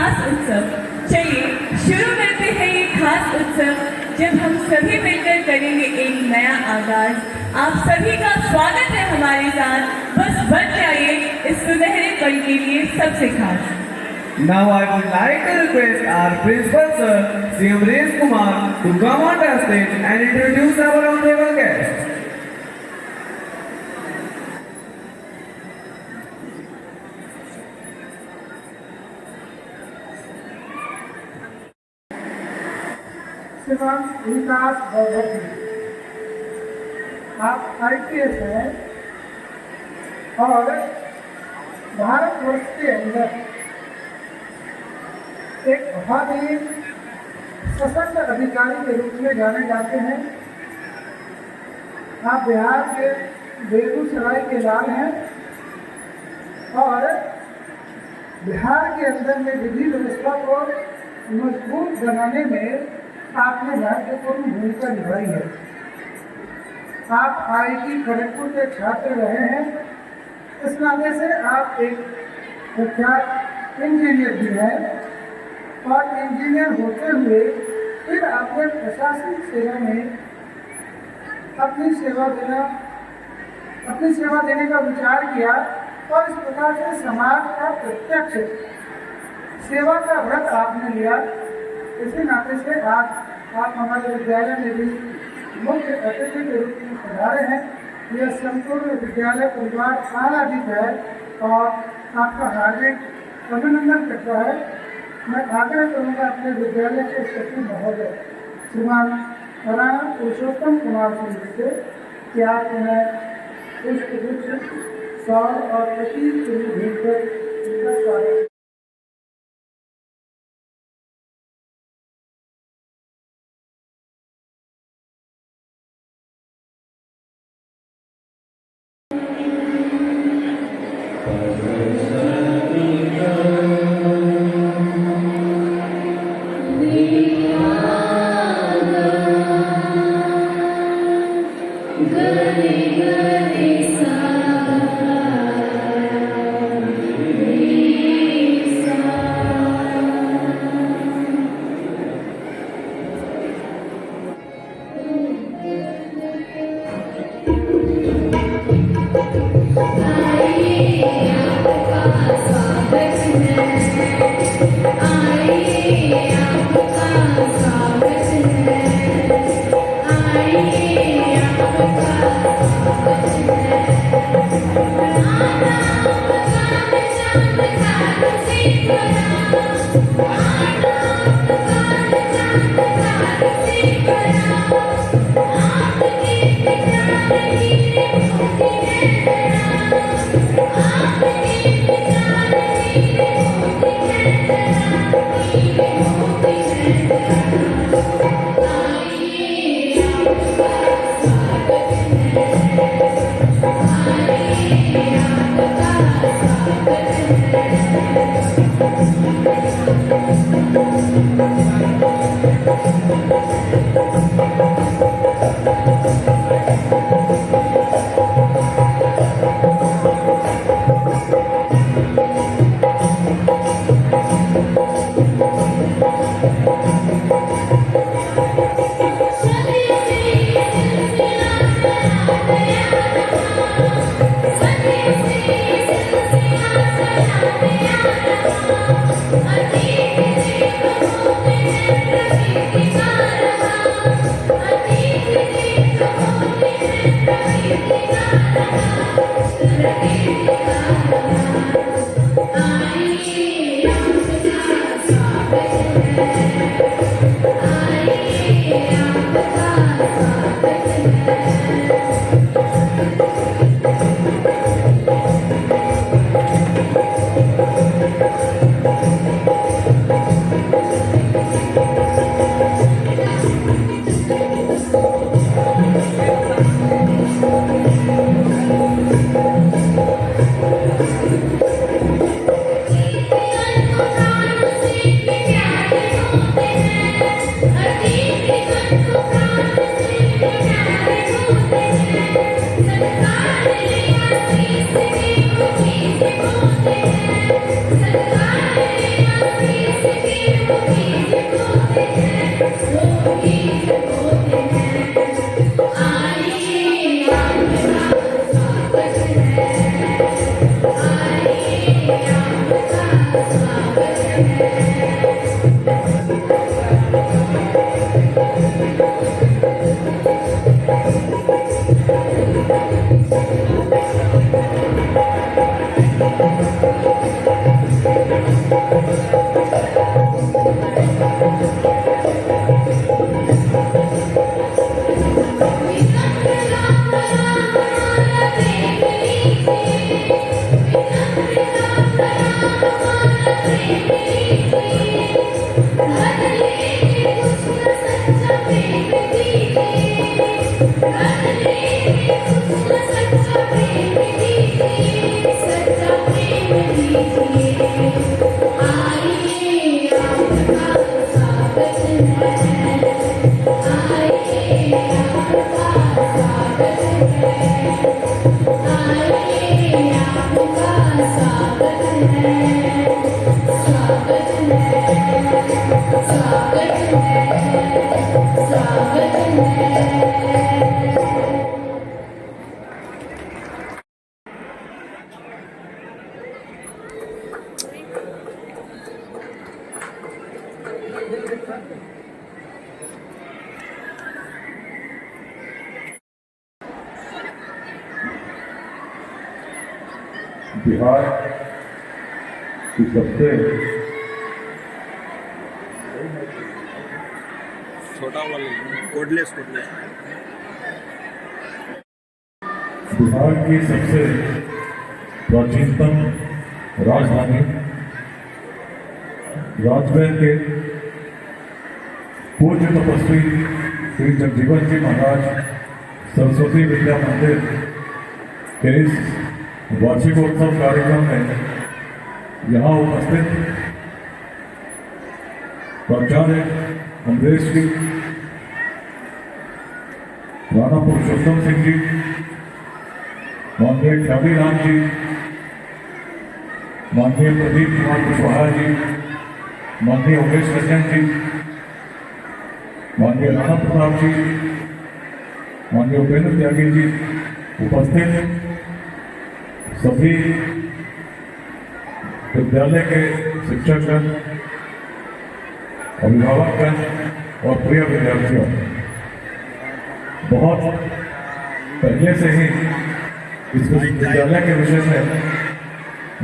खास उत्सव। चलिए शुरू करते हैं ये खास उत्सव, जब हम सभी मिलकर करेंगे एक नया आगाज। आप सभी का स्वागत है हमारे साथ, बस बच जाइए इस सुनहरे पल के लिए सबसे खास। Now I would like to request our principal sir, Sri Amresh Kumar, to come on the stage and introduce our honorable guest. श्रीमान विकास गौरव जी, आप IPS हैं और भारतवर्ष के अंदर एक बहुत ही सशक्त अधिकारी के रूप में जाने जाते हैं। आप बिहार के बेगूसराय के लाल हैं और बिहार के अंदर में विधि व्यवस्था को मजबूत बनाने में आपने महत्वपूर्ण भूमिका निभाई है। आप IIT खड़गपुर के छात्र रहे हैं, इस नाते से आप एक प्रख्यात इंजीनियर भी हैं और इंजीनियर होते हुए फिर आपने प्रशासनिक सेवा में अपनी सेवा देने का विचार किया और इस प्रकार से समाज का प्रत्यक्ष सेवा का व्रत आपने लिया। इसी नाते से आप हमारे विद्यालय में भी मुख्य अतिथि के रूप में पधारे हैं। यह संपूर्ण विद्यालय परिवार आनंदित है और आपका हार्दिक अभिनंदन करता है। मैं आग्रह करूँगा अपने विद्यालय के सचिव महोदय श्रीमान राणा पुरुषोत्तम कुमार सिंह जी से कि आप उन्हें पुष्पगुच्छ, शॉल और प्रतीक भेंट कर उनका स्वागत। बिहार की सबसे बिहार की सबसे प्राचीनतम राजधानी राजमहल के पूज्य तपस्वी श्री जगजीवन जी महाराज सरस्वती विद्या मंदिर के इस वार्षिकोत्सव कार्यक्रम में यहाँ उपस्थित प्राचार्य अमरेश जी, राणा पुरुषोत्तम सिंह जी, माननीय ख्याली राम जी, माननीय प्रदीप कुमार कुशवाहा जी, माननीय उमेश रंजन जी, माननीय राणा प्रताप जी, माननीय उपेंद्र त्यागी जी, उपस्थित सभी विद्यालय के शिक्षकगण, अभिभावकगण और प्रिय विद्यार्थियों, बहुत पहले से ही इस विद्यालय के विषय में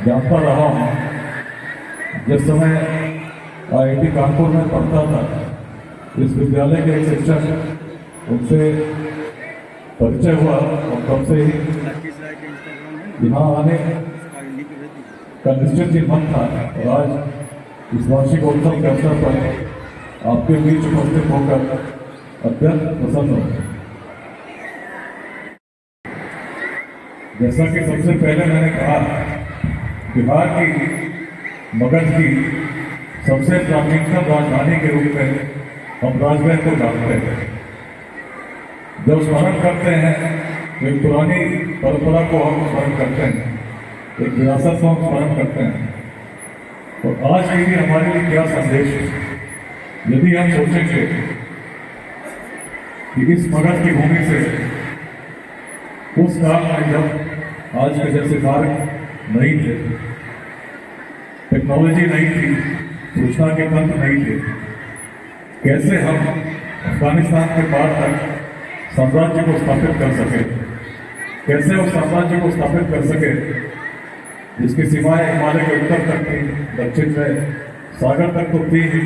जानता रहा हूँ। जिस समय IIT कानपुर में पढ़ता था, इस विद्यालय के एक शिक्षक, उनसे परिचय हुआ और तब से ही यहाँ आने का निश्चित ही मन था। और आज इस वार्षिकोत्सव के अवसर पर आपके बीच उपस्थित होकर अत्यंत प्रसन्न हूँ। जैसा कि सबसे पहले मैंने कहा, बिहार की मगध की सबसे प्राचीनतम राजधानी के रूप में हम राजमहल को जानते हैं। जब स्मरण करते हैं, एक पुरानी परंपरा को हम स्मरण करते हैं, एक विरासत को हम स्मरण करते हैं। और आज के लिए हमारे लिए क्या संदेश है? यदि हम सोचेंगे कि इस मगध की भूमि से उस काल में जब आज के जैसे मार्ग नहीं थे, टेक्नोलॉजी नहीं थी, सूचना के तंत्र नहीं थे, कैसे हम अफगानिस्तान के पार तक साम्राज्य को स्थापित कर सके, कैसे उस साम्राज्य को स्थापित कर सके जिसकी सीमाएं हिमालय के उत्तर तक थी, दक्षिण में सागर तक तो थी ही,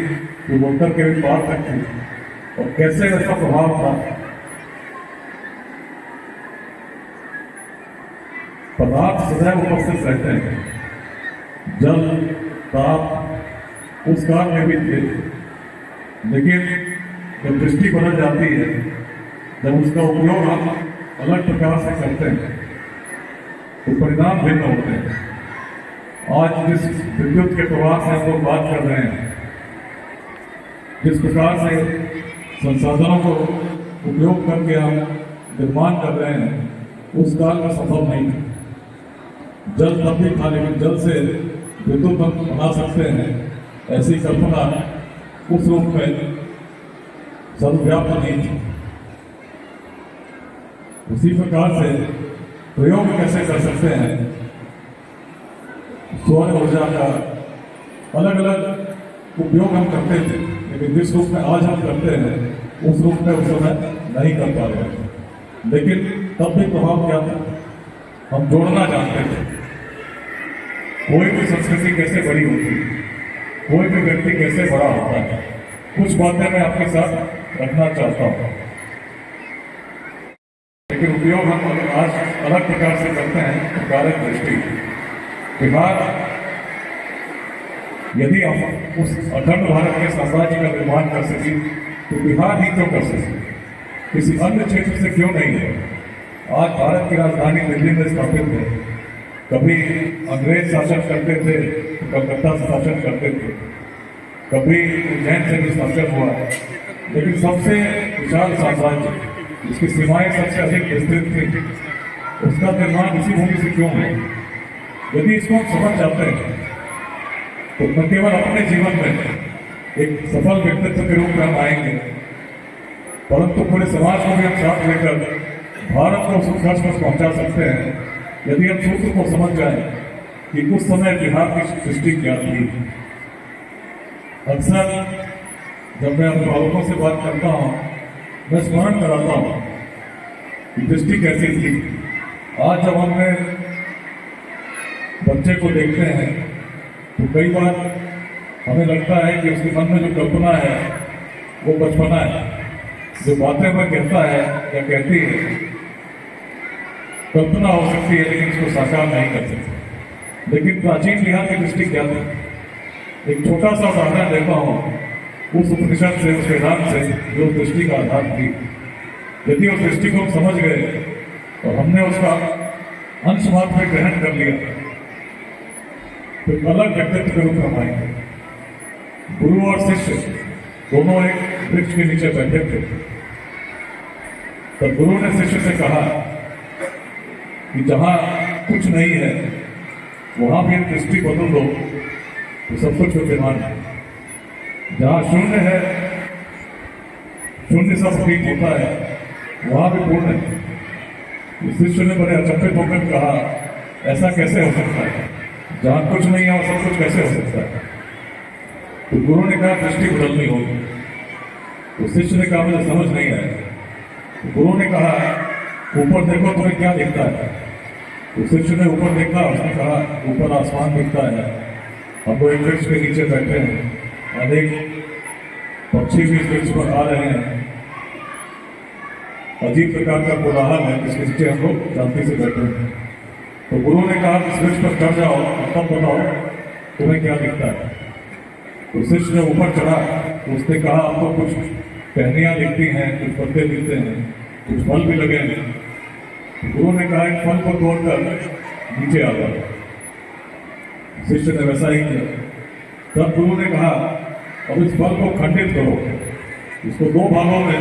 पूर्वोत्तर के भी पार तक थी, और कैसे उसका प्रभाव था। पदार्थ सदैव उपस्थित रहते हैं, जल, ताप उस काल में भी थे, लेकिन जब दृष्टि बदल जाती है, जब उसका उपयोग हम अलग प्रकार से करते हैं, तो परिणाम भिन्न होते हैं। आज जिस विद्युत के प्रवाह से हम लोग बात कर रहे हैं, जिस प्रकार से संसाधनों को उपयोग करके हम निर्माण कर रहे हैं, उस काल में संभव नहीं था। जल तब भी था, लेकिन जल से विद्युत हम बना सकते हैं, ऐसी कल्पना उस रूप में सर्वव्याप्त नहीं थी। उसी प्रकार से प्रयोग कैसे कर सकते हैं, सौर ऊर्जा का अलग अलग उपयोग हम करते थे, लेकिन जिस रूप में आज हम करते हैं, उस रूप में उस समय नहीं कर पा रहे थे। लेकिन तब भी प्रभाव क्या था? हम जोड़ना जानते थे। कोई भी संस्कृति कैसे बड़ी होती है, कोई भी व्यक्ति कैसे बड़ा होता है, कुछ बातें मैं आपके साथ रखना चाहता हूँ, लेकिन उपयोग हम आज अलग प्रकार से करते हैं। कारक दृष्टि, बिहार यदि हम उस अखंड भारत के साम्राज्य का निर्माण कर सके, तो बिहार ही क्यों कर सके, किसी अन्य क्षेत्र से क्यों नहीं है? आज भारत की राजधानी दिल्ली में स्थापित है। कभी अंग्रेज शासन करते थे, तो कलकत्ता से शासन करते थे, कभी उज्जैन से भी शासन हुआ, लेकिन सबसे विशाल साम्राज्य जिसकी सीमाएं सबसे अधिक विस्तृत थी, उसका निर्माण इसी भूमि से क्यों है? यदि इसको हम समझ जाते हैं, तो न केवल अपने जीवन में एक सफल व्यक्तित्व के रूप में हम आएंगे, परंतु पूरे समाज को भी हम साथ लेकर भारत को उस उत्कर्ष पर पहुंचा सकते हैं, यदि हम सूत्र को समझ जाए कि उस समय बिहार की सृष्टि क्या थी। अक्सर जब मैं अभिभावकों से बात करता हूँ, मैं स्मरण कराता हूँ कि दृष्टि कैसी थी। आज जब हमने बच्चे को देखते हैं तो कई बार हमें लगता है कि उसके मन में जो कल्पना है वो बचपना है, जो बातें वह कहता है या कहती है कल्पना हो सकती है लेकिन इसको साकार नहीं कर सकते। लेकिन प्राचीन बिहार की दृष्टि क्या थी? एक छोटा सा उदाहरण देता हूँ उस उपनिषद से, उस वेदांत से जो दृष्टि का आधार थी। यदि उस दृष्टि को हम समझ गए और हमने उसका अंश मात्र में ग्रहण कर लिया तो एक अलग व्यक्तित्व के रूप में हम आएंगे। गुरु और शिष्य दोनों एक वृक्ष के नीचे बैठे थे, तब गुरु ने शिष्य से कहा कि जहां कुछ नहीं है वहां भी एक दृष्टि बदल दो तो सब कुछ विद्यमान है। जहां शून्य है, शून्य सब ठीक होता है, वहां भी पूर्ण है। शिष्य ने बड़े अचंभित होकर कहा, ऐसा कैसे हो सकता है? जहां कुछ नहीं है वहां सब कुछ कैसे हो सकता है? तो गुरु ने कहा दृष्टि बदलनी होगी। तो शिष्य ने कहा मुझे समझ नहीं आया। तो गुरु ने कहा ऊपर देखो तुम्हें क्या दिखता है? तो शिष्य ने ऊपर देखा, उसने कहा ऊपर आसमान दिखता है, हम वो एक वृक्ष के नीचे बैठे हैं, अनेक पक्षी भी इस वृक्ष पर आ रहे हैं, अजीब प्रकार का कोलाहल है जिसके नीचे हम लोग शांति से बैठे हैं। तो गुरु ने कहा इस वृक्ष पर चढ़ जाओ, तब बताओ तुम्हें क्या दिखता है। तो शिष्य ने ऊपर चढ़ा, तो उसने कहा आपको कुछ टहनियां दिखती हैं, कुछ पत्ते दिखते हैं, कुछ फल भी लगे हैं। तो गुरु ने कहा एक फल को तोड़कर नीचे आ जाओ। शिष्य ने वैसा ही किया। तब गुरु ने कहा अब इस फल को खंडित करो, इसको दो भागों में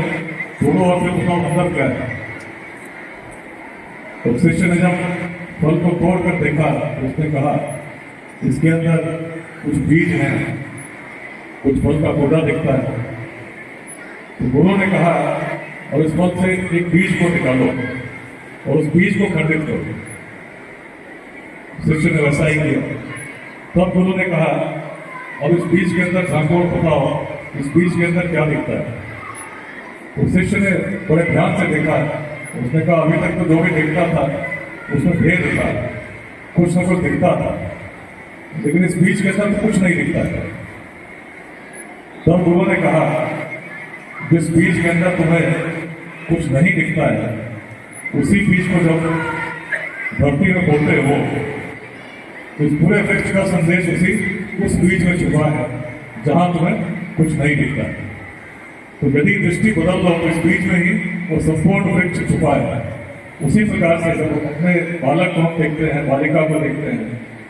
तोड़ो और फिर उसका मतलब क्या है। तो शिष्य ने जब फल को तोड़कर देखा तो उसने कहा इसके अंदर कुछ बीज हैं, कुछ फल का गोदा दिखता है। तो गुरु ने कहा और इस फल से एक बीज को निकालो और उस बीज को खंडित करो। शिष्य ने वैसा ही किया। तब गुरु ने कहा अब इस बीज के अंदर झांको और बताओ इस बीज के अंदर क्या दिखता है। तो शिष्य ने बड़े ध्यान से देखा, उसने कहा अभी तक तो जो भी दिखता था उसमें भेद था, कुछ न कुछ दिखता था, लेकिन इस बीज के अंदर तो कुछ नहीं दिखता था। तब गुरु ने कहा जिस बीज के अंदर तुम्हें कुछ नहीं दिखता है उसी बीज को जब धरती में बोते हो इस पूरे वृक्ष का संदेश उस बीज में छुपा है जहां तुम्हें कुछ नहीं दिखता। तो यदि दृष्टि बदल लो तो इस बीज में ही वो संपूर्ण वृक्ष छुपा है। उसी प्रकार से जब अपने बालक को हम देखते हैं, बालिका को देखते हैं,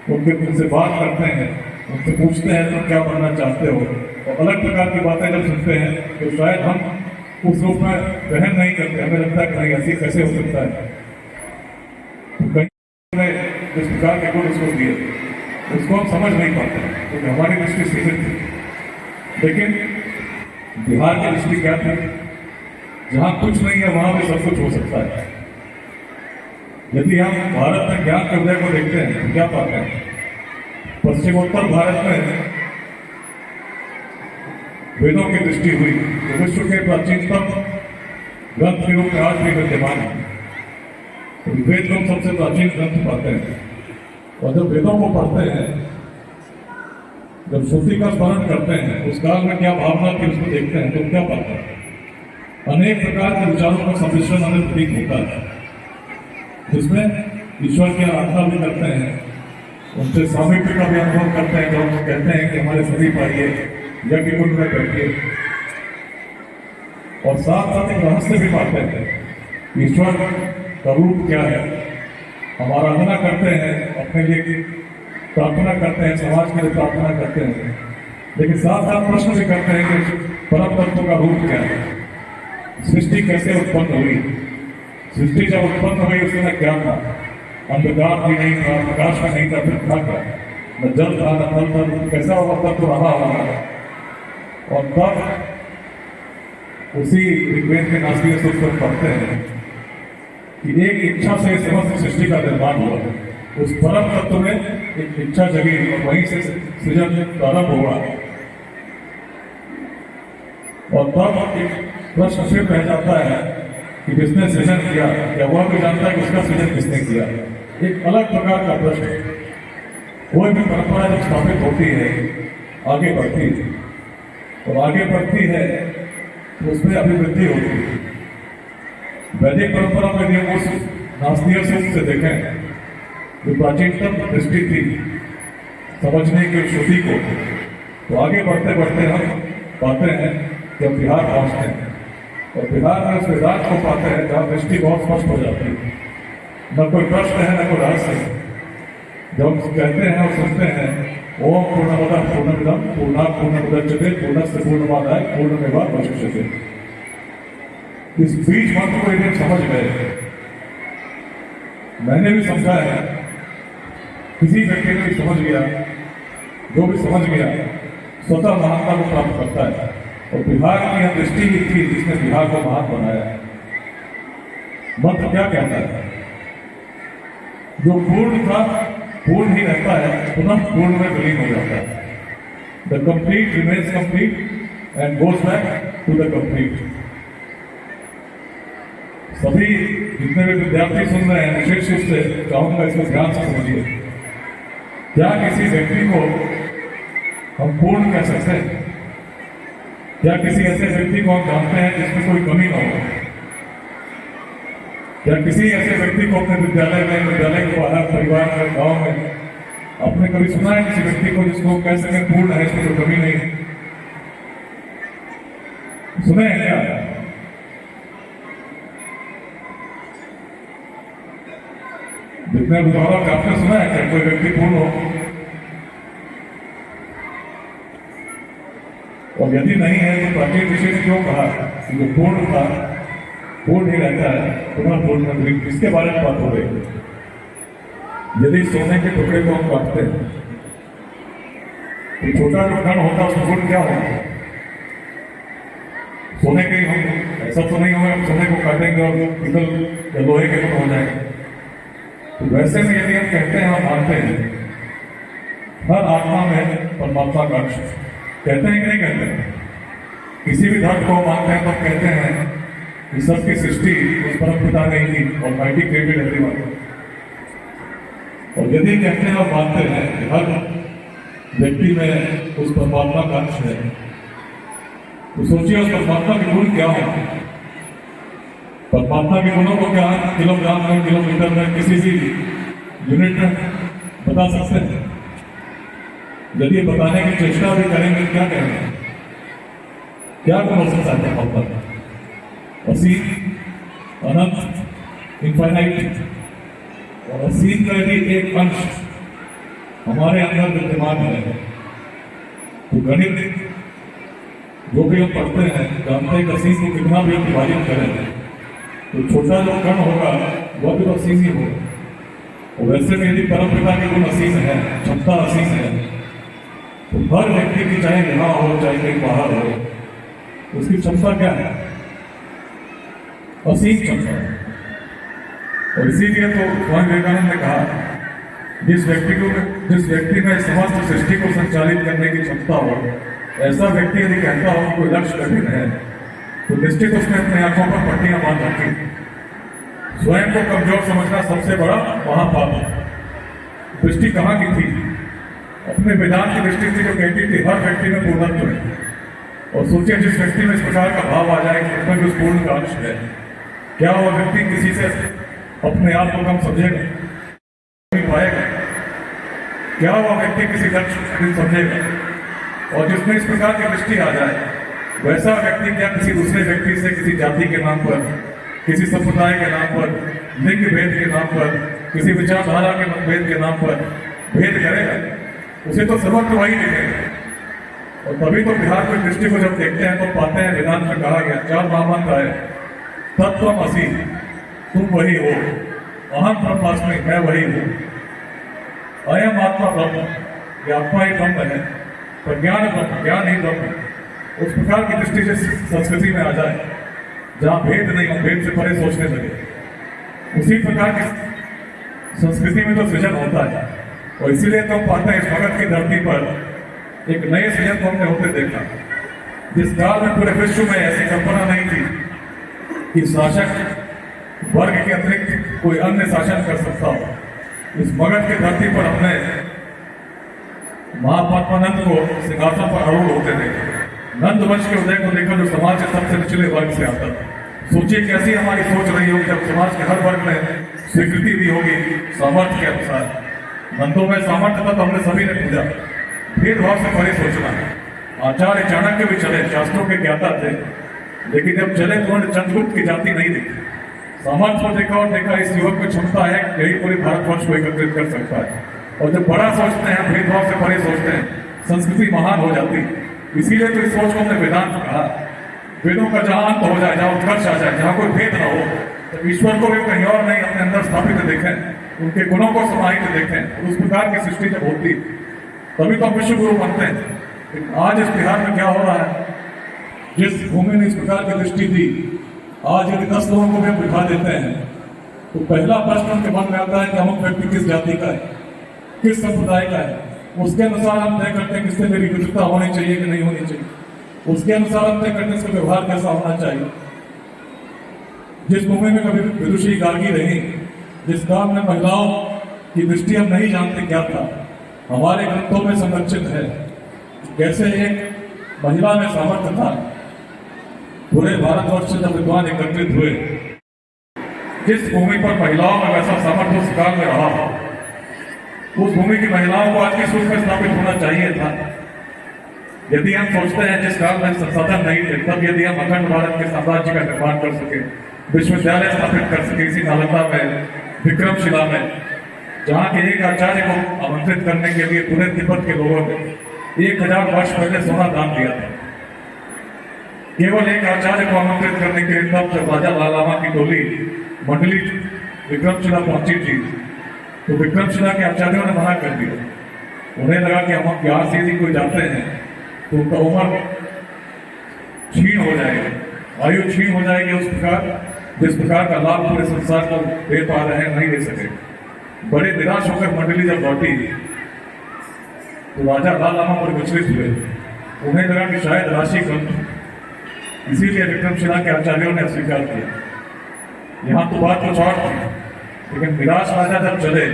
उनसे बात करते हैं, उनसे पूछते हैं तुम क्या बनना चाहते हो, और अलग प्रकार की बातें जब सुनते हैं तो शायद हम उस रूप में ग्रहण नहीं करते, हमें लगता है कि नहीं ऐसी कैसे हो सकता है। तो कहीं जिस प्रकार के गुण उसको दिए उसको हम समझ नहीं पाते क्योंकि हमारी दृष्टि सीमित थी। लेकिन बिहार की दृष्टि क्या थी? जहां कुछ नहीं है वहां भी सब कुछ हो सकता है। यदि हम भारत में ज्ञान के उदय को देखते हैं तो क्या पाते हैं? पश्चिमोत्तर भारत में वेदों की दृष्टि हुई तो विश्व के प्राचीनतम ग्रंथ के रूप में आज भी विद्यमान है। तो वेद लोग सबसे प्राचीन ग्रंथ पाते हैं और जब वेदों को पढ़ते हैं, जब श्रुति का स्मरण करते हैं, उस काल में क्या भावना थी उसको देखते हैं तो क्या पाते हैं? अनेक प्रकार के विचारों का सम्मिश्रण हमें प्रतीक होता है जिसमें ईश्वर की आराधना भी करते हैं, उनसे सामीप्य का भी अनुभव करते हैं। जब हम कहते हैं कि हमारे समीप आइए, यज्ञ कुंड में बैठिए, और साथ साथ एक रहस्य भी पाते हैं ईश्वर का रूप क्या है। हम आराधना करते हैं, अपने लिए प्रार्थना करते हैं, समाज के लिए प्रार्थना करते हैं, लेकिन साथ साथ प्रश्न भी करते हैं कि परम तत्व का रूप क्या है, सृष्टि कैसे उत्पन्न हुई, सृष्टि जब उत्पन्न हुई उसमें क्या था, अंधकार भी नहीं था, प्रकाश भी नहीं था, फिर था क्या, न जल था न थल था, कैसा होगा तत्व रहा होगा। और तब उसी ऋग्वेद के नास्तिक सूत्र पर पढ़ते हैं कि एक इच्छा से समस्त सृष्टि का निर्माण हुआ। उस परम तत्व में एक इच्छा जगी और वहीं से सृजन प्रारंभ हुआ। और तब एक प्रश्न फिर रह जाता है कि जिसने सृजन किया क्या वह भी जानता है कि उसका सृजन किसने किया? एक अलग प्रकार का प्रश्न। कोई भी परंपरा जब स्थापित होती है आगे बढ़ती है, और आगे बढ़ती है तो उसमें अभिवृद्धि होती है। वैदिक परंपरा में भी उस नास्तिक सूत्र से देखें जो प्राचीनतम दृष्टि थी समझने की श्रुति को, तो आगे बढ़ते बढ़ते हम पाते हैं कि हम बिहार पहुंचते हैं, और बिहार में उस वेदांत को पाते हैं जहाँ दृष्टि बहुत स्पष्ट हो जाती है, न कोई प्रश्न है न कोई रहस्य है। जब हम कहते हैं और सुनते हैं ओम पूर्णमदः पूर्णमिदं पूर्णात् पूर्णमुदच्यते पूर्णस्य पूर्णमादाय पूर्णमेवावशिष्यते, इस बीच मंत्र को यदि समझ गए, मैंने भी समझा है, किसी व्यक्ति ने भी समझ गया, जो भी समझ गया स्वतः महानता को प्राप्त करता है। और बिहार की यह दृष्टि ही थी जिसने बिहार को महान बनाया। मंत्र क्या कहता है? जो पूर्ण था पूर्ण ही रहता है, पुनः पूर्ण में विलीन हो जाता है। The complete remains complete and goes back to the complete. सभी जितने भी विद्यार्थी सुन रहे हैं, विशेष रूप से चाहूंगा इसको ध्यान से समझिए। क्या किसी व्यक्ति को हम पूर्ण कह सकते हैं? क्या किसी ऐसे व्यक्ति को हम जानते हैं जिसमें कोई कमी ना हो? क्या किसी ऐसे व्यक्ति को अपने विद्यालय में, विद्यालय के बाहर, परिवार में, गांव में आपने कभी सुना है किसी व्यक्ति को जिसको कह सकें पूर्ण है, इसमें कोई कमी नहीं? सुने हैं क्या? जितने उदाहरण आपने सुना है क्या कोई व्यक्ति पूर्ण हो? और यदि नहीं है तो प्राचीन ऋषि ने क्यों कहा कि जो पूर्ण था पूर्ण ही रहता है, पुनः पूर्ण में? इसके बारे में बात हो रही। यदि सोने के टुकड़े को हम काटते हैं तो छोटा जो कण होता है उसका गुण क्या होगा? सोने के ही हम, ऐसा तो नहीं होगा हम सोने को काटेंगे और पिघल या लोहे के गुण हो जाएंगे। तो वैसे में यदि हम कहते हैं, हम मानते हैं हर आत्मा में परमात्मा का अंश, कहते हैं कि नहीं कहते हैं? किसी भी धर्म को मानते हैं तो कहते हैं कि सबकी सृष्टि उस परम पिता ने ही की, और माइटी क्रिएटेड एवरीवन। और यदि कहते हैं और मानते हैं कि हर व्यक्ति में उस परमात्मा का अंश है, तो सोचिए उस परमात्मा के गुण क्या है? परमात्मा के गुणों को क्या किलोग्राम में, किलोमीटर में, किसी भी यूनिट में बता सकते हैं? यदि बताने की चेष्टा भी करेंगे क्या करेंगे? क्या गुण हो सकता है परमात्मा का? असीम, अनंत, इनफाइनाइट। और असीम का भी एक अंश हमारे अंदर विद्यमान है। तो गणित जो भी हम पढ़ते हैं, जानते हैं कि असीम को कितना भी हम विभाजित करें तो छोटा जो कण होगा वह भी तो असीम ही होगा। और वैसे में यदि परमपिता के गुण असीम है, क्षमता असीम है, तो हर व्यक्ति की चाहे यहाँ हो चाहे कहीं बाहर हो, उसकी क्षमता क्या है? असीम क्षमता है। और इसीलिए तो स्वामी विवेकानंद ने कहा जिस व्यक्ति में समस्त सृष्टि को संचालित करने की क्षमता हो, ऐसा व्यक्ति यदि कहता हो कोई लक्ष्य कठिन है, तो निश्चित उसने अपने आंखों पर पट्टियां बांध रखी। स्वयं को कमजोर समझना सबसे बड़ा महापाप है। दृष्टि कहाँ की थी? अपने वेदांत की दृष्टि से जो कहती थी हर व्यक्ति में पूर्णत्व है। और सोचिए जिस व्यक्ति में इस प्रकार का भाव आ जाए कि उसमें भी उस पूर्ण का अंश है, क्या वह व्यक्ति किसी से अपने आप को कम समझेगा? नहीं पाएगा। क्या वह व्यक्ति किसी लक्ष्य समझेगा? और जिसमें इस प्रकार की दृष्टि आ जाए, वैसा व्यक्ति क्या किसी दूसरे व्यक्ति से किसी जाति के नाम पर, किसी संप्रदाय के नाम पर, लिंग भेद के नाम पर, किसी विचारधारा के मतभेद के नाम पर भेद करेगा? उसे तो सर्वत्र वही दिखेगा। और तभी तो बिहार की दृष्टि को जब देखते हैं तो पाते हैं वेदांत में कहा गया 4 महामंत्र है। तत्त्वमसि, तुम वही हो। अहम ब्रह्मास्मि, मैं वही हूँ। अयम आत्मा ब्रह्म, ये आत्मा ही ब्रह्म है। प्रज्ञान ब्रह्म, ज्ञान ही ब्रह्म। उस प्रकार की दृष्टि से संस्कृति में आ जाए जहाँ भेद नहीं हो, भेद से परे सोचने लगे, उसी प्रकार की संस्कृति में तो सृजन होता है। और इसीलिए तो हम पाते हैं इस भगत की धरती पर एक नए सृजन को हमने होते देखा, जिस काल में पूरे विश्व में ऐसी कल्पना नहीं थी कि शासक वर्ग के अतिरिक्त कोई अन्य शासन कर सकता हो। इस मगध की धरती पर हमने महात्मा नंद को सिंहासन पर आरूढ़ होते देखे, नंद वंश के उदय को देखकर जो समाज के सबसे निचले वर्ग से आता था। सोचिए कैसी हमारी सोच रही होगी जब समाज के हर वर्ग ने स्वीकृति दी होगी सामर्थ्य के अनुसार। नंदों में सामर्थ्य था तो हमने सभी ने पूजा, भेदभाव से परे सोचना। आचार्य चाणक्य भी चले, शास्त्रों के ज्ञाता थे, लेकिन जब चले तो उन्होंने चंद्रगुप्त की जाति नहीं देखी। सामर्थ्य को देखा और देखा इस युवक में क्षमता है, यही पूरे भारतवर्ष को एकत्रित कर सकता है। और जब बड़ा सोचते हैं, भेदभाव से परे सोचते हैं, संस्कृति महान हो जाती। इसीलिए तो इस सोच को हमने वेदांत कहा। वेदों का जहां अंत हो जाए, जहां उत्कर्ष आ जाए, जहां कोई भेद न हो, तो ईश्वर को भी कहीं और नहीं अपने अंदर स्थापित देखें, उनके गुणों को समाहित देखें। उस प्रकार की सृष्टि जब होती तभी तो हम विश्व गुरु बनते हैं। लेकिन आज इस बिहार में क्या हो रहा है, जिस भूमि ने इस प्रकार की दृष्टि दी, आज यदि 10 लोगों को भी हम बिठा देते हैं तो पहला प्रश्न उनके मन में आता है कि अमुक व्यक्ति किस जाति का है, किस संप्रदाय का है। उसके अनुसार हम तय करते हैं किससे मेरी मित्रता होनी चाहिए कि नहीं होनी चाहिए। उसके अनुसार हम तय करते हैं इसका व्यवहार कैसा होना चाहिए। जिस भूमि में कभी विदुषी गार्गी रही, जिस काम में महिलाओं की दृष्टि हम नहीं जानते क्या था, हमारे ग्रंथों में संरक्षित है कैसे एक महिला में सामर्थ्य था। पूरे भारतवर्ष से जब विद्वान एकत्रित हुए, जिस भूमि पर महिलाओं में वैसा सामर्थ्य उस काल में रहा, उस भूमि की महिलाओं को आज की सूच में स्थापित होना चाहिए था। यदि हम सोचते हैं जिस काल में संसाधन नहीं थे, तब यदि हम अखंड भारत के साम्राज्य का निर्माण कर सके, विश्वविद्यालय स्थापित कर सके, इसी नालंदा में, विक्रमशिला में, जहाँ के एक आचार्य को आमंत्रित करने के लिए पूरे तिब्बत के लोगों ने 1000 वर्ष पहले सोना दान दिया था। केवल एक आचार्य को आमंत्रित करने के लिए तब जब राजा लालामा की टोली मंडली विक्रमशिला पहुंची थी, तो विक्रमशिला के आचार्यों ने मना कर दिया। उन्हें लगा कि हम यहाँ से यदि कोई जाते हैं तो उनका उम्र क्षीण हो जाएगी, आयु क्षीण हो जाएगी। उस प्रकार जिस प्रकार का लाभ पूरे संसार को दे पा रहे हैं, नहीं दे सके। बड़े निराश होकर मंडली जब लौटी तो राजा लालामा पर विचलित हुए। उन्हें लगा कि शायद राशि कम, इसीलिए विक्रमशिला के आचार्यों ने अस्वीकार किया। यहाँ तो बात कुछ और थी, लेकिन निराश राजा जब चले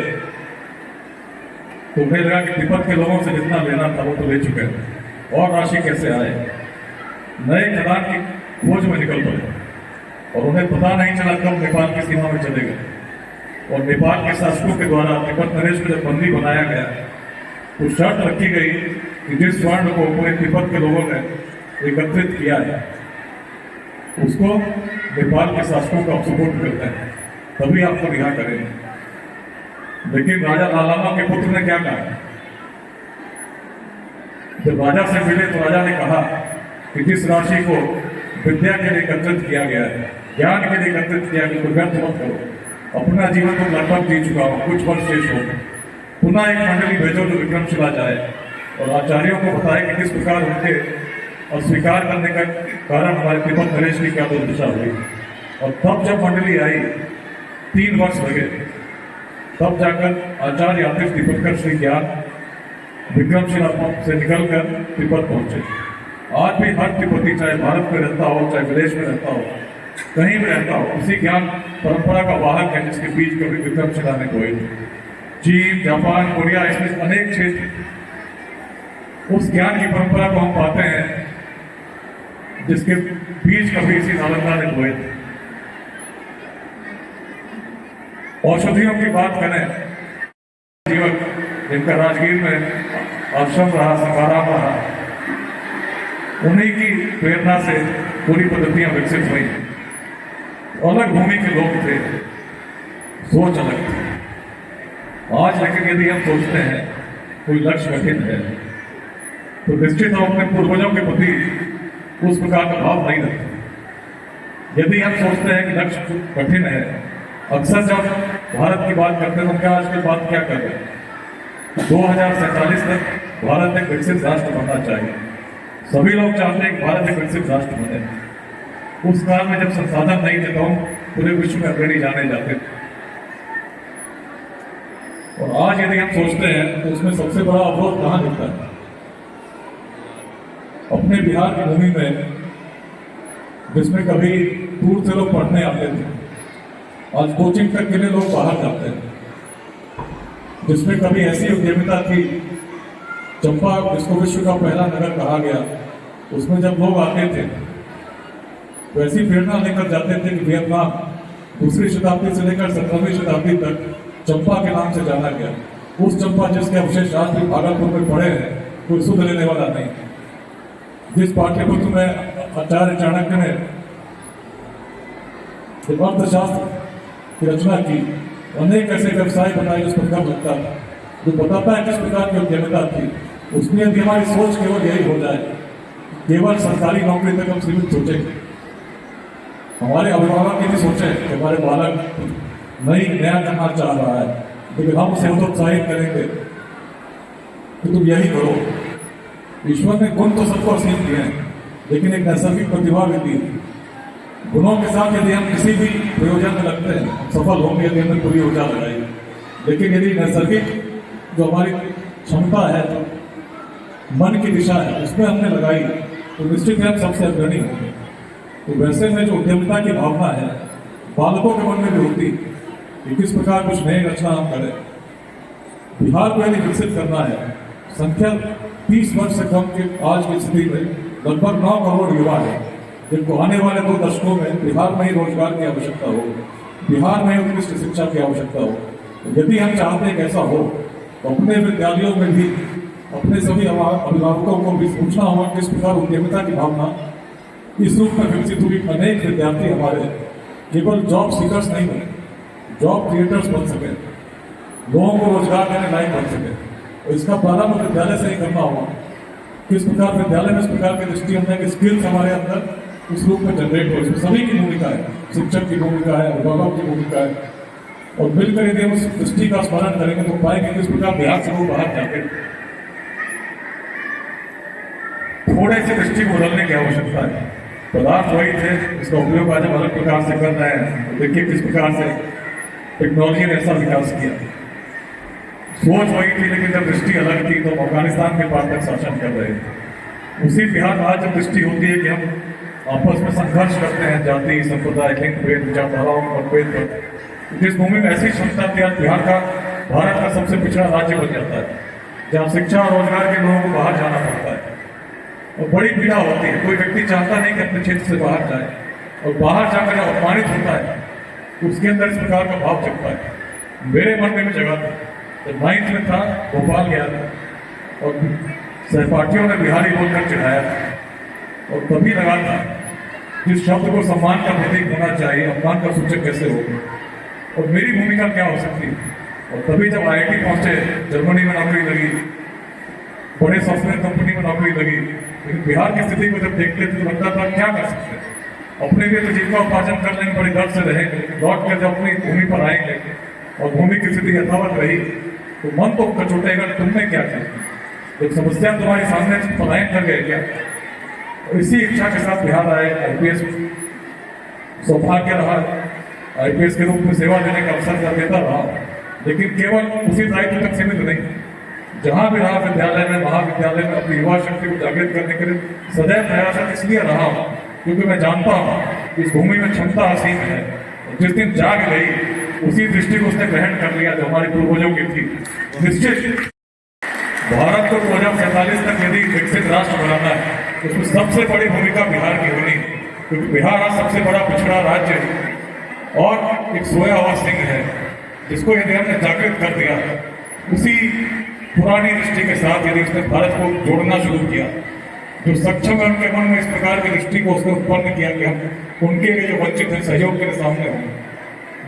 तो उन्हें लगा कि तिब्बत के लोगों से जितना लेना था वो तो ले चुके हैं, और राशि कैसे आए। नए खदान की खोज में निकल पड़े और उन्हें पता नहीं चला कब नेपाल की सीमा में चले गए। और नेपाल के शासकों के द्वारा तिब्बत नरेश को जब बंदी बनाया गया तो शर्त रखी गई कि जिस स्वर्ण को पूरे तिब्बत के लोगों ने एकत्रित किया है उसको नेपाल के शासकों को आप सपोर्ट करते हैं, तभी आपको रिहा करेंगे। लेकिन राजा लालामा के पुत्र ने क्या कहा, जब राजा से मिले तो राजा ने कहा कि जिस राशि को विद्या के लिए एकत्रित किया गया है, ज्ञान के लिए एकत्रित किया गया, तो व्यर्थ मत करो। अपना जीवन तो लगभग जी चुका हो, कुछ वर्ष शेष हो, पुनः एक मंडली भेजो जो विक्रमशिला जाए और आचार्यों को बताए कि किस प्रकार उनके अस्वीकार करने का कारण हमारे तिब्बत नरेश की क्या दुर्दशा हुई। और तब जब मंडली आई, 3 वर्ष लगे, तब जाकर आचार्य आतिश तिब्बतकर श्री ज्ञान विक्रमशिला से निकलकर तिब्बत पहुंचे। आज भी हर तिब्बती चाहे भारत में रहता हो, चाहे विदेश में रहता हो, कहीं भी रहता हो, उसी ज्ञान परंपरा का वाहक है जिसके बीज कभी विक्रमशिला ने बोए थे। चीन, जापान, कोरिया, इसमें अनेक क्षेत्र उस ज्ञान की परंपरा को हम पाते हैं जिसके बीज कभी इसी नालंदा ने बोए थे। औषधियों की बात करें, जीवन जिनका राजगीर में आश्रम रहा, सकाराम रहा, उन्हीं की प्रेरणा से पूरी पद्धतियां विकसित हुई। अलग भूमि के लोग थे, सोच अलग थी। आज लेकिन यदि हम सोचते हैं कोई लक्ष्य कठिन है तो निश्चित हम अपने पूर्वजों के प्रति उस प्रकार का भाव नहीं रखते। यदि हम सोचते हैं कि लक्ष्य कठिन है, अक्सर जब भारत की बात करते हैं तो क्या आजकल बात क्या कर रहे हैं, 2047 तक भारत एक विकसित राष्ट्र बनना चाहिए। सभी लोग चाहते हैं कि भारत एक विकसित राष्ट्र बने। उस काल में जब संसाधन नहीं थे तो हम पूरे विश्व में अग्रणी जाने जाते थे। और आज यदि हम सोचते हैं तो उसमें सबसे बड़ा अवरोध कहाँ दिखता है? अपने बिहार की भूमि में जिसमें कभी दूर से लोग पढ़ने आते थे, आज कोचिंग तक के लिए लोग बाहर जाते हैं। जिसमें कभी ऐसी उद्यमिता थी चंपा जिसको विश्व का पहला नगर कहा गया, उसमें जब लोग आते थे तो ऐसी प्रेरणा लेकर जाते थे कि वियतनाम दूसरी शताब्दी से लेकर 17वीं शताब्दी तक चंपा के नाम से जाना गया। उस चंपा जिसके अवशेष आज भी भागलपुर में पड़े हैं, कोई सुध लेने वाला नहीं। जिस पाठ्यपुस्तक में आचार्य चाणक्य ने अर्थशास्त्र की रचना की, अनेक ऐसे व्यवसाय बनाए जिस पर कम लगता था, जो बताता है किस प्रकार की उद्यमिता थी। उसमें यदि हमारी सोच केवल यही हो जाए, केवल सरकारी नौकरी तक हम सीमित सोचेंगे, हमारे अभिभावक ये भी सोचे कि हमारे बालक नया करना चाह रहा है, लेकिन हम उसे हतोत्साहित करेंगे कि तुम यही करो। ईश्वर ने गुण तो सबको असीम दिए हैं, लेकिन एक नैसर्गिक प्रतिभा भी दी। गुणों के साथ यदि हम किसी भी प्रयोजन में लगते हैं, हम सफल होंगे यदि हमने पूरी ऊर्जा लगाई। लेकिन यदि नैसर्गिक जो हमारी क्षमता है, जो मन की दिशा है, उसमें हमने लगाई, तो निश्चित ही हम सबसे अग्रणी होंगे। तो वैसे में जो उद्यमिता की भावना है, बालकों के मन में भी होती कि किस प्रकार कुछ नई रचना हम करें। बिहार को यदि विकसित करना है, संख्या 30 वर्ष से कम की आज की स्थिति में लगभग 9 करोड़ युवा है, जिनको आने वाले 2 दशकों में बिहार में ही रोजगार की आवश्यकता हो, बिहार में ही उत्कृष्ट शिक्षा की आवश्यकता हो। तो यदि हम चाहते हैं कि ऐसा हो, तो अपने विद्यालयों में भी अपने सभी अभिभावकों को भी पूछना होगा किस प्रकार उद्यमिता की भावना इस रूप में विकसित हुई। अनेक विद्यार्थी हमारे केवल जॉब सीकर्स नहीं बने, जॉब क्रिएटर्स बन सके, लोगों को रोजगार देने लायक बन सके। और इसका प्रारंभ विद्यालय से ही करना होगा। किस प्रकार विद्यालय में इस प्रकार की दृष्टि हमने कि स्किल्स हमारे अंदर उस रूप में जनरेट हो। इसमें सभी की भूमिका है, शिक्षक की भूमिका है, अभिभावक की भूमिका है। और मिलकर यदि उस दृष्टि का स्मरण करेंगे तो पाएंगे किस प्रकार बिहार से लोग बाहर जाते। थोड़े से दृष्टि को बदलने की आवश्यकता है। पदार्थ वही थे, इसका उपयोग आज हम अलग प्रकार से कर रहे हैं। तो देखिए किस प्रकार से टेक्नोलॉजी ने ऐसा विकास किया। सोच वही थी, लेकिन जब दृष्टि अलग थी तो अफगानिस्तान के पास तक शासन कर रहे थे। उसी बिहार में आज जब दृष्टि होती है कि हम आपस में संघर्ष करते हैं, जाति संप्रदाय लिंग भेद विचारधाराओं मतभेद पर, जिस भूमि में ऐसी क्षमता थी, आज बिहार का भारत का सबसे पिछड़ा राज्य बन जाता है, जहाँ शिक्षा और रोजगार के लोगों को बाहर जाना पड़ता है और बड़ी पीड़ा होती है। कोई व्यक्ति चाहता नहीं कि अपने क्षेत्र से बाहर जाए, और बाहर जाकर जब अपमानित होता है तो उसके अंदर इस प्रकार का भाव जगता है। मेरे मन में भी जगा था, जब 9th में था, भोपाल गया था और सहपाठियों ने बिहारी बोलकर चिढ़ाया था, और तभी लगा था जिस शब्द को सम्मान का प्रतीक होना चाहिए, अपमान का सूचक कैसे होगा, और मेरी भूमिका क्या हो सकती है। और तभी जब IIT पहुंचे, जर्मनी में नौकरी लगी, बड़े सॉफ्टवेयर कंपनी में नौकरी लगी, लेकिन बिहार की स्थिति को जब देखते थे तो लगता था क्या कर सकते हैं। अपने लिए तो जीविका उपार्जन करने में बड़ी दर्द से रहेंगे, लौट कर जब अपनी भूमि पर आएंगे और भूमि की स्थिति यथावत रही तो मन तो कचोटेगा, तुमने क्या किया, जब समस्या तुम्हारे सामने पलायन कर गए क्या। और इसी इच्छा के साथ बिहार आए। IPS सौभाग्य रहा, IPS के रूप में सेवा देने का अवसर कर देता रहा, लेकिन केवल उसी दायित्व तक सीमित नहीं। जहां भी रहा, विद्यालय में, महाविद्यालय में, अपनी युवा शक्ति को जागृत करने के लिए सदैव प्रयासरत इसलिए रहा हूं क्योंकि मैं जानता हूं कि इस भूमि में क्षमता असीम है। जिस दिन जाग गई, उसी दृष्टि को उसने ग्रहण कर लिया जो हमारे पूर्वजों की थी। निश्चित भारत को 2047 तक यदि विकसित राष्ट्र बनाना है तो उसमें सबसे बड़ी भूमिका बिहार की होनी, क्योंकि बिहार आज सबसे बड़ा पिछड़ा राज्य है और एक सोया हुआ सिंह है, जिसको यदि हमने जागृत कर दिया, उसी पुरानी दृष्टि के साथ यदि उसने भारत को जोड़ना शुरू किया, जो सक्षम है उनके मन में इस प्रकार की दृष्टि को उसने उत्पन्न किया कि हम उनके लिए जो वंचित है सहयोग के सामने होंगे,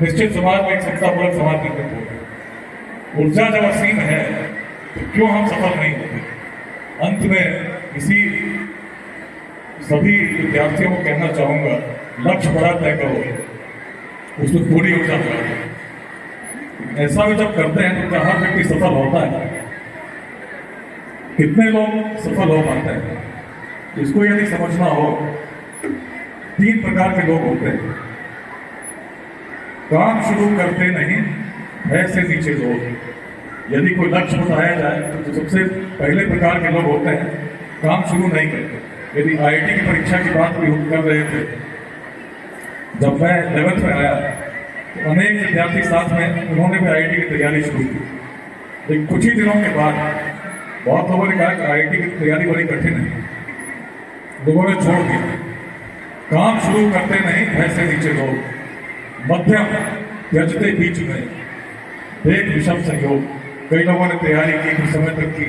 निश्चित समाज में एक सत्तापरक समाज निर्मित होगा। ऊर्जा जब असीम है तो क्यों हम सफल नहीं होते। अंत में इसी सभी विद्यार्थियों को कहना चाहूंगा, लक्ष्य बड़ा तय करो, उसमें पूरी ऊर्जा लगाओ। ऐसा भी जब करते हैं तो हर व्यक्ति सफल होता है। कितने लोग सफल हो पाते हैं, इसको यदि समझना हो, 3 प्रकार के लोग होते हैं। काम शुरू करते नहीं, भय से नीचे लोग। यदि कोई लक्ष्य बताया जाए तो सबसे पहले प्रकार के लोग होते हैं काम शुरू नहीं करते। यदि IIT की परीक्षा की बात भी कर रहे थे, जब मैं 11th में आया तो अनेक विद्यार्थी साथ में उन्होंने भी IIT की तैयारी शुरू की, लेकिन कुछ ही दिनों के बाद बहुत लोगों ने कहा कि आईआईटी की तैयारी बड़ी कठिन है, लोगों ने छोड़ दिया। काम शुरू करते नहीं भय से नीचे लोग, मध्यम त्यजते बीच में एक विषम संयोग। कई लोगों ने तैयारी की, कुछ समय तक की,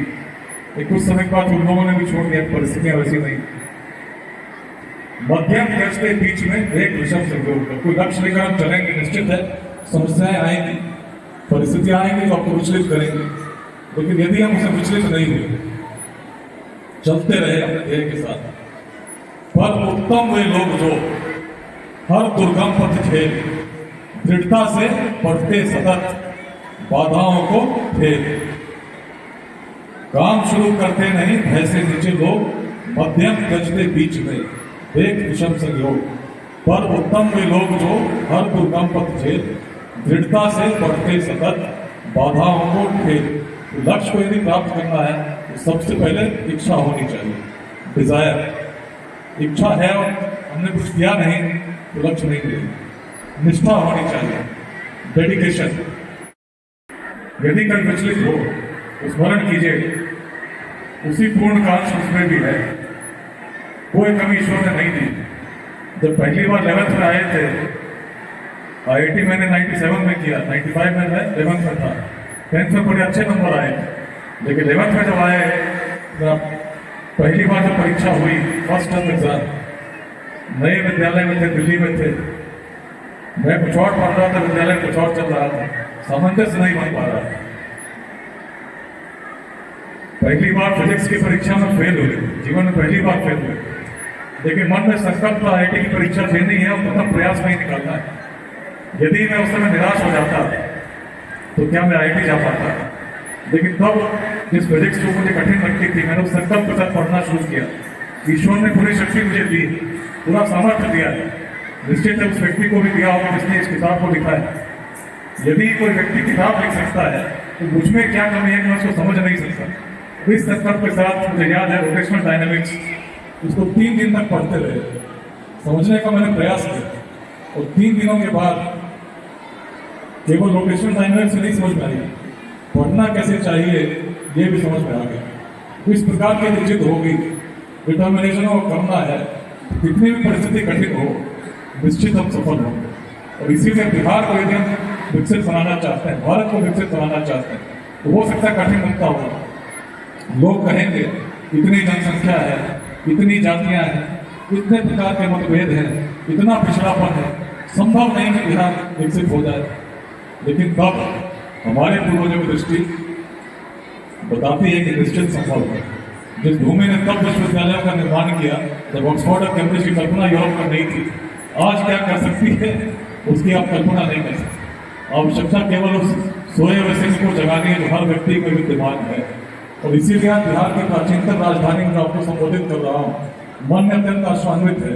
एक कुछ समय के बाद उन लोगों ने भी छोड़ दिया, परिस्थितियां वैसी नहीं। मध्यम त्यजते बीच में एक विषम संयोग। कोई लक्ष्य लेकर हम चलेंगे, निश्चित है समस्याएं आएंगी, परिस्थितियां आएंगी जो आपको विचलित करेंगे, लेकिन यदि हम उसे विचलित नहीं हुए, चलते रहे अपने ध्येय के साथ, पर उत्तम वे लोग जो हर दुर्गम पथ खेल दृढ़ता से बढ़ते सतत बाधाओं को ठेल। काम शुरू करते नहीं भय से नीचे लोग, मध्यम त्यजते बीच में एक विषम संयोग। पर उत्तम वे लोग जो हर दुर्गम पथ खेल दृढ़ता से बढ़ते सतत बाधाओं को ठेल। लक्ष्य को यदि प्राप्त करना है तो सबसे पहले इच्छा होनी चाहिए, डिजायर। इच्छा है और हमने कुछ किया नहीं तो लक्ष्य नहीं मिलेगा। निष्ठा होनी चाहिए, डेडिकेशन। यदि कभी विचलित हो तो स्मरण कीजिए उसी पूर्ण कांश उसमें भी है, कोई कमी ईश्वर ने नहीं दी। जब पहली बार 11th में आए थे, आईआईटी मैंने 97 में किया, 95 में मैं 11th में था, 10th में बड़े अच्छे नंबर आए, लेकिन 11th में जब आए, पहली बार जब परीक्षा हुई, फर्स्ट टर्म एग्जाम, नए विद्यालय में थे, दिल्ली में थे, मैं कुछ और पढ़ रहा था, विद्यालय कुछ और चल रहा था, सामंजस्य नहीं बन पा रहा था। पहली बार फिजिक्स की परीक्षा में फेल हुए, जीवन में पहली बार फेल हुए, लेकिन मन में संकल्प था आईआईटी की परीक्षा देनी है और प्रथम प्रयास में ही निकालना है। यदि मैं उस समय निराश हो जाता तो क्या मैं आईआईटी जा पाता? लेकिन तब जिस फिजिक्स जो मुझे कठिन लगती थी, मैंने उस संकल्प के साथ पढ़ना शुरू किया। ईश्वर ने पूरी शक्ति मुझे दी, पूरा सामर्थ्य दिया, निश्चित है उस व्यक्ति को भी दिया होगा जिसने इस किताब को लिखा है। यदि कोई व्यक्ति किताब लिख सकता है तो मुझमें क्या कमी है कि मैं उसको समझ नहीं सकता। इस संकल्प के साथ मुझे याद है रोटेशनल डायनामिक्स, उसको 3 दिन तक पढ़ते रहे, समझने का मैंने प्रयास किया, और 3 दिनों के बाद केवल रोटेशनल डायनामिक्स नहीं समझ में आई, पढ़ना कैसे चाहिए ये भी समझ में आ गया। इस प्रकार की जिद होगी, डिटर्मिनेशन और करना है, कितनी भी परिस्थिति कठिन हो, निश्चित हम सफल होंगे। और इसीलिए बिहार को यदि हम विकसित बनाना चाहते हैं, भारत को विकसित बनाना चाहते हैं, तो हो सकता है कठिन लगता होगा, लोग कहेंगे इतनी जनसंख्या है, इतनी जातियां हैं, इतने प्रकार के मतभेद हैं, इतना पिछड़ापन है, संभव नहीं कि बिहार विकसित हो जाए। लेकिन तब हमारे पूर्वजों की दृष्टि बताती है कि निश्चित संभव है। जिस भूमि ने तब विश्वविद्यालयों का निर्माण किया, जब ऑक्सफोर्ड और कैम्ब्रिज की कल्पना यूरोप में नहीं थी, आज क्या कर सकती है उसकी आप कल्पना नहीं कर सकते। आवश्यकता केवल उस सोए हुए सिंह को जगानी है जो हर व्यक्ति में विद्यमान है। और इसीलिए आज बिहार की प्राचीनतम राजधानी में आपको संबोधित कर रहा हूँ, मन में अत्यंत आश्वान्वित है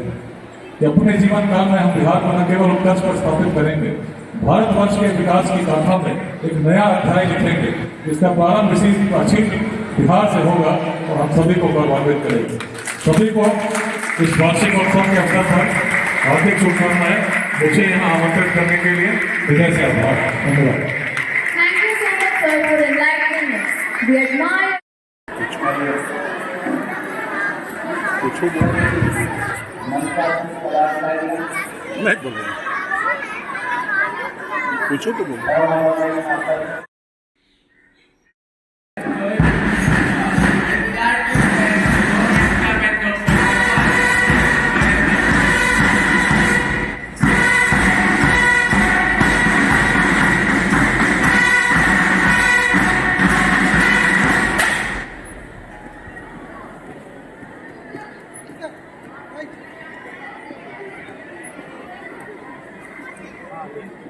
कि अपने जीवन काल में हम बिहार को न केवल उत्कर्ष पर स्थापित करेंगे, भारतवर्ष के विकास की गाथा में एक नया अध्याय लिखेंगे, जिसका प्रारंभ इसी प्राचीन बिहार से होगा और हम सभी को गौरवान्वित करेंगे। सभी को इस वार्षिक उत्सव के अवसर पर हार्दिक शुभकामनाएं। मुझे यहाँ आमंत्रित करने के लिए हृदय से आभार। धन्यवाद। Thank you so much, sir, for enlightening us. We admire. नहीं बोलो, पूछो तो बोलो। Right.